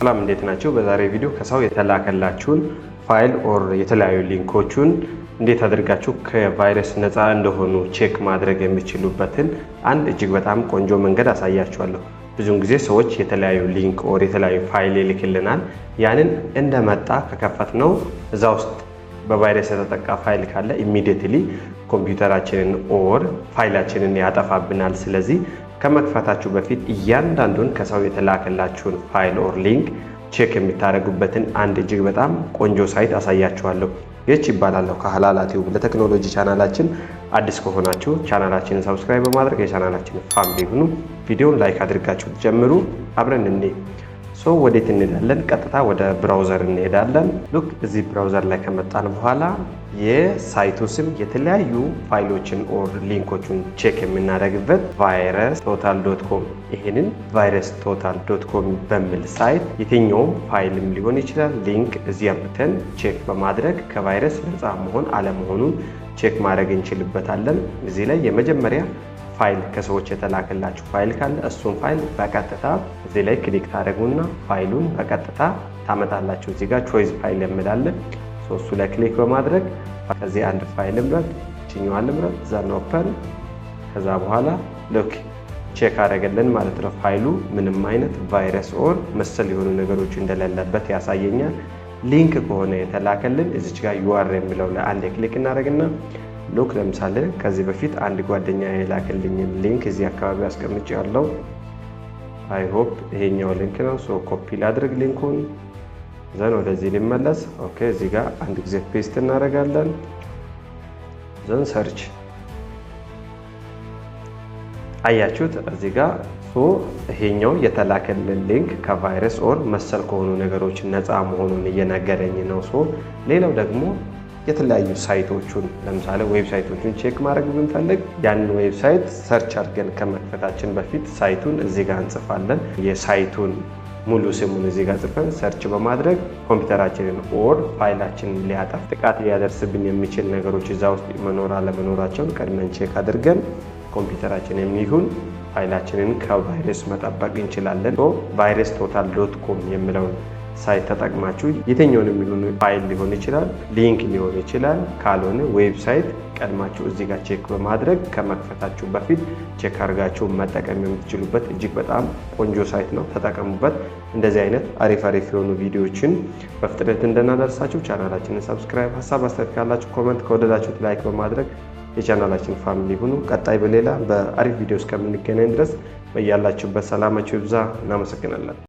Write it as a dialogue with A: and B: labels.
A: ሰላም እንዴት ናችሁ? በዛሬ ቪዲዮ ከሰው የተላከላችሁን ፋይል ኦር የተለያዩ ሊንኮችን እንዴት አድርጋችሁ ከቫይረስ ነፃ እንደሆኑ ቼክ ማድረግ የሚችሉበትን አንድ እጅግ በጣም ቆንጆ መንገድ አሳያችኋለሁ። ብዙውን ጊዜ ሰዎች የተለያዩ ሊንክ ኦር የተለያዩ ፋይል ይልክልናል። ያንን እንደመጣ ከከፈትነው እዛ ውስጥ በቫይረስ የተጠቃ ፋይል ካለ ኢሚዲየትሊ ኮምፒውተራችንን ኦር ፋይላችንን ያጠፋብናል። ስለዚህ ከመክፈታችሁ በፊት እያንዳንዱን ከሰው የተላከላችሁን ፋይል ኦር ሊንክ ቼክ የምታደርጉበትን አንድ እጅግ በጣም ቆንጆ ሳይት አሳያችኋለሁ። ይህች ይባላለሁ ከሀላላ ቲዩብ። ለቴክኖሎጂ ቻናላችን አዲስ ከሆናችሁ ቻናላችንን ሰብስክራይብ በማድረግ የቻናላችን ፋሚሊ ሁኑ። ቪዲዮን ላይክ አድርጋችሁ ጀምሩ። አብረን እንይ። ወዴት እንሄዳለን? ቀጥታ ወደ ብራውዘር እንሄዳለን። ሉክ እዚህ ብራውዘር ላይ ከመጣን በኋላ የሳይቱ ስም የተለያዩ ፋይሎችን ኦር ሊንኮችን ቼክ የምናደርግበት virustotal.com፣ ይሄንን virustotal.com በሚል ሳይት የትኛውም ፋይልም ሊሆን ይችላል ሊንክ እዚህ አምጥተን ቼክ በማድረግ ከቫይረስ ነፃ መሆን አለመሆኑን ቼክ ማድረግ እንችልበታለን። እዚህ ላይ የመጀመሪያ ፋይል ከሰዎች የተላከላችሁ ፋይል ካለ እሱን ፋይል በቀጥታ እዚህ ላይ ክሊክ ታደርጉና ፋይሉን በቀጥታ ታመጣላችሁ። እዚህ ጋር ቾይስ ፋይል የሚላለ እሱ ላይ ክሊክ በማድረግ ከዚህ አንድ ፋይል ምረጥ፣ እችኛዋን ምረጥ፣ ዘን ኦፐን። ከዛ በኋላ ሉክ ቼክ አደረገልን ማለት ነው። ፋይሉ ምንም አይነት ቫይረስ ኦር መሰል የሆኑ ነገሮች እንደሌለበት ያሳየኛል። ሊንክ ከሆነ የተላከልን እዚች ጋር ዩአር የሚለው ላይ አንድ ክሊክ እናደርግና ሉክ ለምሳሌ ከዚህ በፊት አንድ ጓደኛ የላከልኝ ሊንክ እዚህ አካባቢ አስቀምጬ ያለው አይ ሆፕ ይሄኛው ሊንክ ነው። ኮፒ ላድርግ ሊንኩን፣ ዘን ወደዚህ ሊመለስ። ኦኬ እዚህ ጋር አንድ ጊዜ ፔስት እናደርጋለን። ዘን ሰርች አያችሁት እዚህ ጋር ይሄኛው የተላከልን ሊንክ ከቫይረስ ኦር መሰል ከሆኑ ነገሮች ነፃ መሆኑን እየነገረኝ ነው። ሌላው ደግሞ የተለያዩ ሳይቶቹን ለምሳሌ ዌብሳይቶቹን ቼክ ማድረግ ብንፈልግ ያንን ዌብሳይት ሰርች አድርገን ከመክፈታችን በፊት ሳይቱን እዚህ ጋር እንጽፋለን። የሳይቱን ሙሉ ስሙን እዚህ ጋር ጽፈን ሰርች በማድረግ ኮምፒውተራችንን ኦር ፋይላችንን ሊያጠፍ ጥቃት ሊያደርስብን የሚችል ነገሮች እዛ ውስጥ መኖር አለመኖራቸውን ቀድመን ቼክ አድርገን ኮምፒውተራችን የሚሆን ፋይላችንን ከቫይረስ መጠበቅ እንችላለን። virustotal.com የሚለውን ሳይት ተጠቅማችሁ የትኛውንም የሚሆን ፋይል ሊሆን ይችላል ሊንክ ሊሆን ይችላል፣ ካልሆነ ዌብሳይት ቀድማችሁ እዚህ ጋር ቼክ በማድረግ ከመክፈታችሁ በፊት ቼክ አድርጋችሁ መጠቀም የምትችሉበት እጅግ በጣም ቆንጆ ሳይት ነው። ተጠቀሙበት። እንደዚህ አይነት አሪፍ የሆኑ ቪዲዮዎችን በፍጥነት እንድናደርሳችሁ ቻናላችንን ሰብስክራይብ፣ ሀሳብ አስተያየት ካላችሁ ኮመንት፣ ከወደዳችሁት ላይክ በማድረግ የቻናላችን ፋሚሊ ሁኑ። ቀጣይ በሌላ በአሪፍ ቪዲዮ እስከምንገናኝ ድረስ በያላችሁበት ሰላማችሁ ይብዛ። እናመሰግናለን።